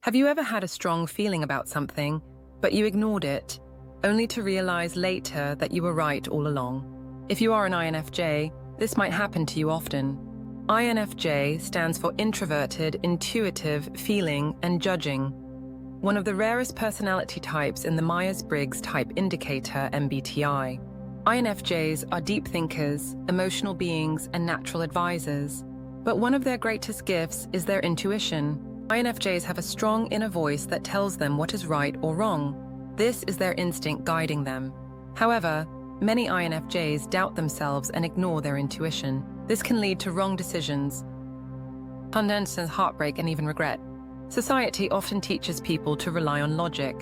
Have you ever had a strong feeling about something, but you ignored it, only to realize later that you were right all along? If you are an INFJ, this might happen to you often. INFJ stands for Introverted, Intuitive, Feeling, and Judging, one of the rarest personality types in the Myers-Briggs Type Indicator, MBTI. INFJs are deep thinkers, emotional beings, and natural advisors. But one of their greatest gifts is their intuition. INFJs have a strong inner voice that tells them what is right or wrong. This is their instinct guiding them. However, many INFJs doubt themselves and ignore their intuition. This can lead to wrong decisions, heartbreak, and even regret. Society often teaches people to rely on logic,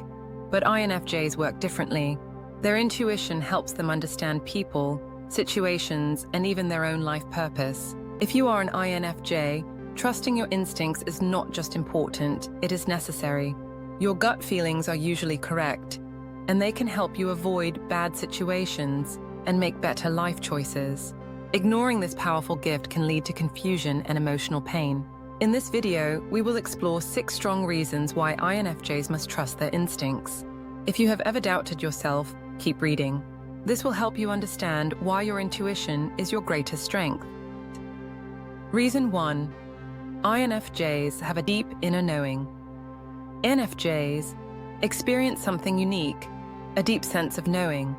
but INFJs work differently. Their intuition helps them understand people, situations, and even their own life purpose. If you are an INFJ, trusting your instincts is not just important, it is necessary. Your gut feelings are usually correct, and they can help you avoid bad situations and make better life choices. Ignoring this powerful gift can lead to confusion and emotional pain. In this video, we will explore 6 strong reasons why INFJs must trust their instincts. If you have ever doubted yourself, keep reading. This will help you understand why your intuition is your greatest strength. Reason 1. INFJs have a deep inner knowing. INFJs experience something unique, a deep sense of knowing.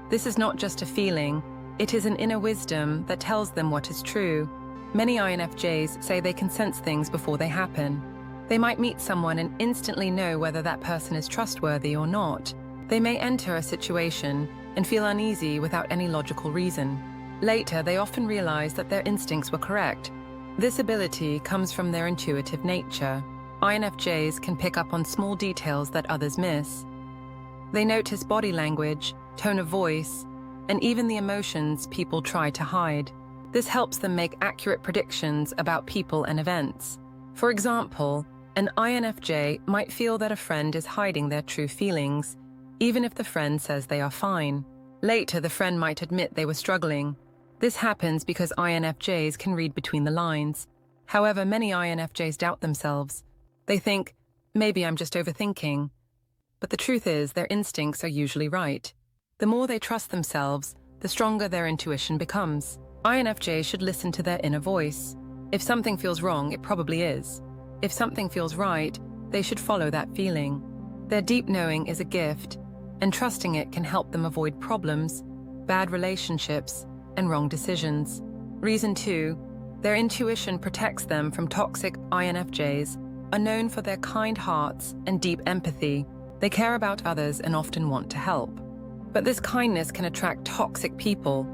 This is not just a feeling, it is an inner wisdom that tells them what is true. Many INFJs say they can sense things before they happen. They might meet someone and instantly know whether that person is trustworthy or not. They may enter a situation and feel uneasy without any logical reason. Later, they often realize that their instincts were correct. This ability comes from their intuitive nature. INFJs can pick up on small details that others miss. They notice body language, tone of voice, and even the emotions people try to hide. This helps them make accurate predictions about people and events. For example, an INFJ might feel that a friend is hiding their true feelings, even if the friend says they are fine. Later, the friend might admit they were struggling. This happens because INFJs can read between the lines. However, many INFJs doubt themselves. They think, maybe I'm just overthinking. But the truth is, their instincts are usually right. The more they trust themselves, the stronger their intuition becomes. INFJs should listen to their inner voice. If something feels wrong, it probably is. If something feels right, they should follow that feeling. Their deep knowing is a gift, and trusting it can help them avoid problems, bad relationships, and wrong decisions. Reason 2. Their intuition protects them from toxic. INFJs are known for their kind hearts and deep empathy. They care about others and often want to help. But this kindness can attract toxic people,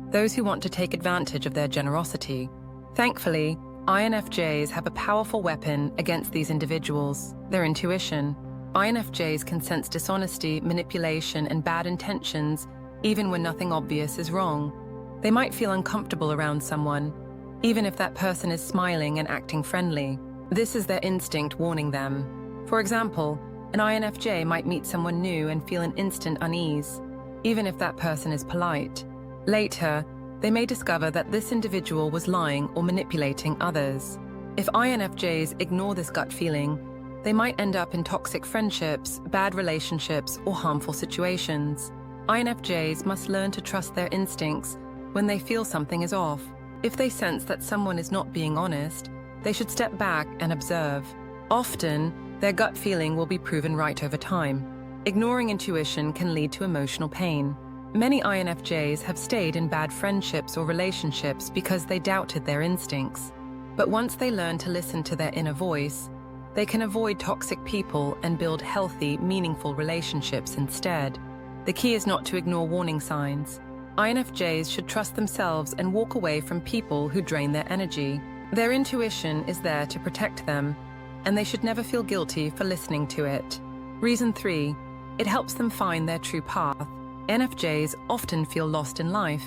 those who want to take advantage of their generosity. Thankfully, INFJs have a powerful weapon against these individuals, their intuition. INFJs can sense dishonesty, manipulation, and bad intentions, even when nothing obvious is wrong. They might feel uncomfortable around someone, even if that person is smiling and acting friendly. This is their instinct warning them. For example, an INFJ might meet someone new and feel an instant unease, even if that person is polite. Later, they may discover that this individual was lying or manipulating others. If INFJs ignore this gut feeling, they might end up in toxic friendships, bad relationships, or harmful situations. INFJs must learn to trust their instincts when they feel something is off. If they sense that someone is not being honest, they should step back and observe. Often, their gut feeling will be proven right over time. Ignoring intuition can lead to emotional pain. Many INFJs have stayed in bad friendships or relationships because they doubted their instincts. But once they learn to listen to their inner voice, they can avoid toxic people and build healthy, meaningful relationships instead. The key is not to ignore warning signs. INFJs should trust themselves and walk away from people who drain their energy. Their intuition is there to protect them, and they should never feel guilty for listening to it. Reason 3. It helps them find their true path. INFJs often feel lost in life.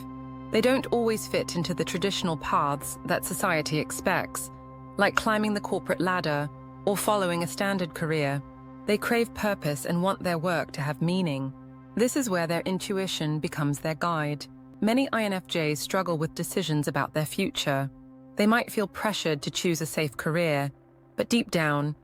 They don't always fit into the traditional paths that society expects, like climbing the corporate ladder or following a standard career. They crave purpose and want their work to have meaning. This is where their intuition becomes their guide. Many INFJs struggle with decisions about their future. They might feel pressured to choose a safe career, but deep down,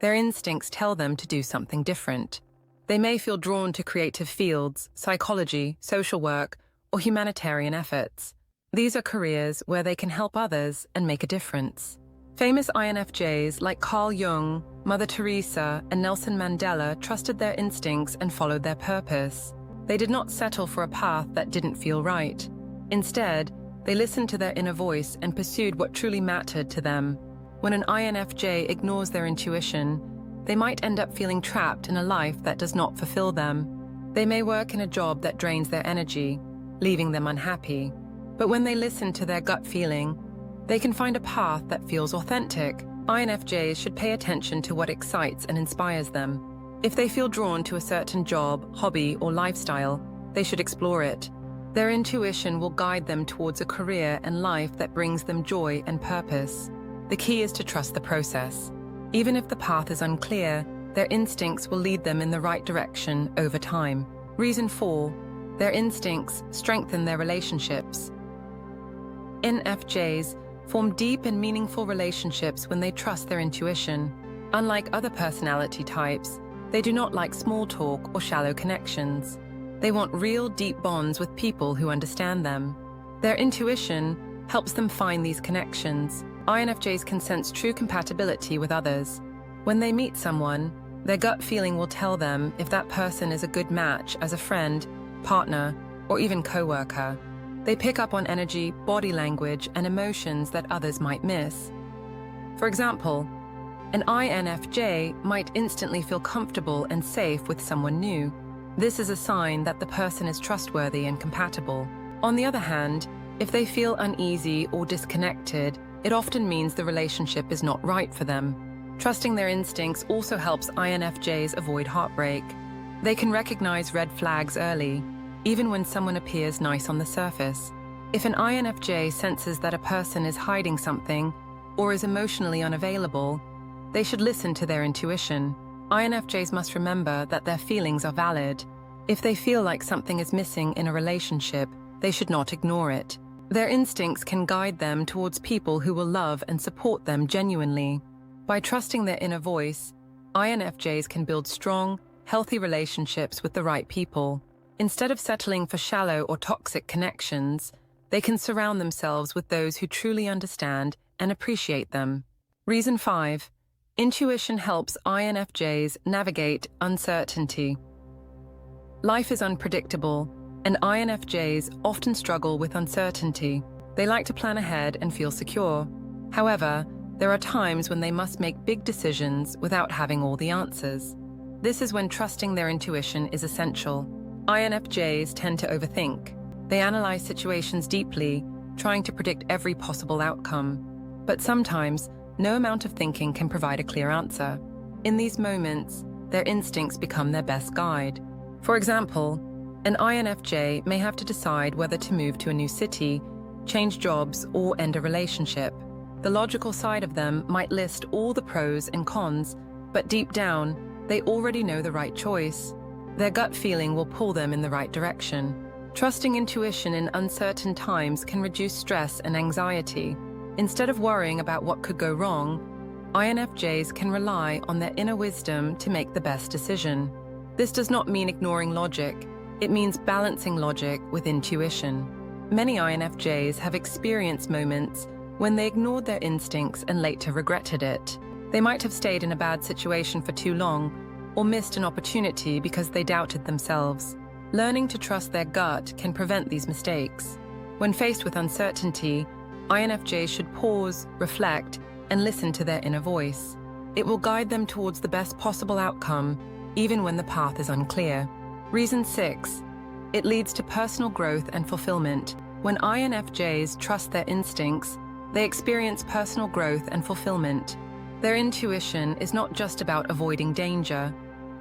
Their instincts tell them to do something different. They may feel drawn to creative fields, psychology, social work, or humanitarian efforts. These are careers where they can help others and make a difference. Famous INFJs like Carl Jung, Mother Teresa, and Nelson Mandela trusted their instincts and followed their purpose. They did not settle for a path that didn't feel right. Instead, they listened to their inner voice and pursued what truly mattered to them. When an INFJ ignores their intuition, they might end up feeling trapped in a life that does not fulfill them. They may work in a job that drains their energy, leaving them unhappy. But when they listen to their gut feeling, they can find a path that feels authentic. INFJs should pay attention to what excites and inspires them. If they feel drawn to a certain job, hobby, or lifestyle, they should explore it. Their intuition will guide them towards a career and life that brings them joy and purpose. The key is to trust the process. Even if the path is unclear, their instincts will lead them in the right direction over time. Reason 4. Their instincts strengthen their relationships. INFJs form deep and meaningful relationships when they trust their intuition. Unlike other personality types, they do not like small talk or shallow connections. They want real, deep bonds with people who understand them. Their intuition helps them find these connections. INFJs can sense true compatibility with others. When they meet someone, their gut feeling will tell them if that person is a good match as a friend, partner, or even co-worker. They pick up on energy, body language, and emotions that others might miss. For example, an INFJ might instantly feel comfortable and safe with someone new. This is a sign that the person is trustworthy and compatible. On the other hand, if they feel uneasy or disconnected, it often means the relationship is not right for them. Trusting their instincts also helps INFJs avoid heartbreak. They can recognize red flags early, even when someone appears nice on the surface. If an INFJ senses that a person is hiding something or is emotionally unavailable, they should listen to their intuition. INFJs must remember that their feelings are valid. If they feel like something is missing in a relationship, they should not ignore it. Their instincts can guide them towards people who will love and support them genuinely. By trusting their inner voice, INFJs can build strong, healthy relationships with the right people. Instead of settling for shallow or toxic connections, they can surround themselves with those who truly understand and appreciate them. Reason 5. Intuition helps INFJs navigate uncertainty. Life is unpredictable, and INFJs often struggle with uncertainty. They like to plan ahead and feel secure. However, there are times when they must make big decisions without having all the answers. This is when trusting their intuition is essential. INFJs tend to overthink. They analyze situations deeply, trying to predict every possible outcome. But sometimes, no amount of thinking can provide a clear answer. In these moments, their instincts become their best guide. For example, an INFJ may have to decide whether to move to a new city, change jobs, or end a relationship. The logical side of them might list all the pros and cons, but deep down, they already know the right choice. Their gut feeling will pull them in the right direction. Trusting intuition in uncertain times can reduce stress and anxiety. Instead of worrying about what could go wrong, INFJs can rely on their inner wisdom to make the best decision. This does not mean ignoring logic. It means balancing logic with intuition. Many INFJs have experienced moments when they ignored their instincts and later regretted it. They might have stayed in a bad situation for too long or missed an opportunity because they doubted themselves. Learning to trust their gut can prevent these mistakes. When faced with uncertainty, INFJs should pause, reflect, and listen to their inner voice. It will guide them towards the best possible outcome, even when the path is unclear. Reason 6. It leads to personal growth and fulfillment. When INFJs trust their instincts, they experience personal growth and fulfillment. Their intuition is not just about avoiding danger.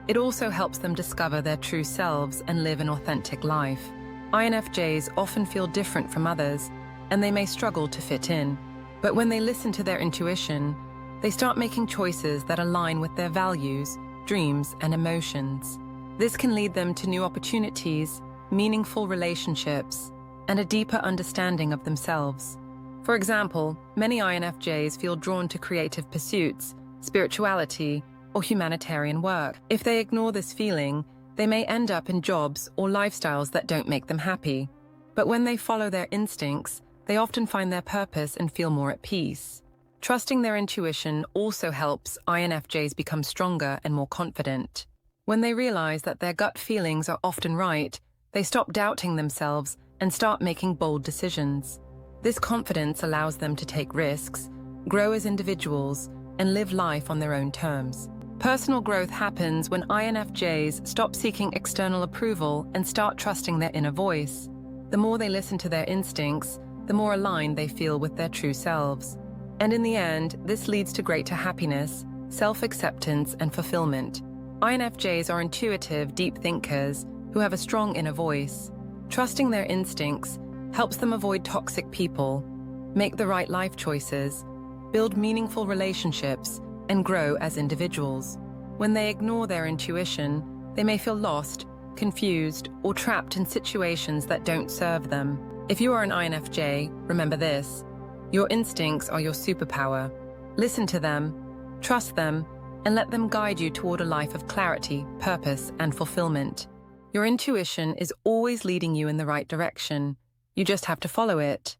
It also helps them discover their true selves and live an authentic life. INFJs often feel different from others, and they may struggle to fit in. But when they listen to their intuition, they start making choices that align with their values, dreams, and emotions. This can lead them to new opportunities, meaningful relationships, and a deeper understanding of themselves. For example, many INFJs feel drawn to creative pursuits, spirituality, or humanitarian work. If they ignore this feeling, they may end up in jobs or lifestyles that don't make them happy. But when they follow their instincts, they often find their purpose and feel more at peace. Trusting their intuition also helps INFJs become stronger and more confident. When they realize that their gut feelings are often right, they stop doubting themselves and start making bold decisions. This confidence allows them to take risks, grow as individuals, and live life on their own terms. Personal growth happens when INFJs stop seeking external approval and start trusting their inner voice. The more they listen to their instincts, the more aligned they feel with their true selves. And in the end, this leads to greater happiness, self-acceptance, and fulfillment. INFJs are intuitive, deep thinkers who have a strong inner voice. Trusting their instincts helps them avoid toxic people, make the right life choices, build meaningful relationships, and grow as individuals. When they ignore their intuition, they may feel lost, confused, or trapped in situations that don't serve them. If you are an INFJ, remember this: your instincts are your superpower. Listen to them, trust them, and let them guide you toward a life of clarity, purpose, and fulfillment. Your intuition is always leading you in the right direction. You just have to follow it.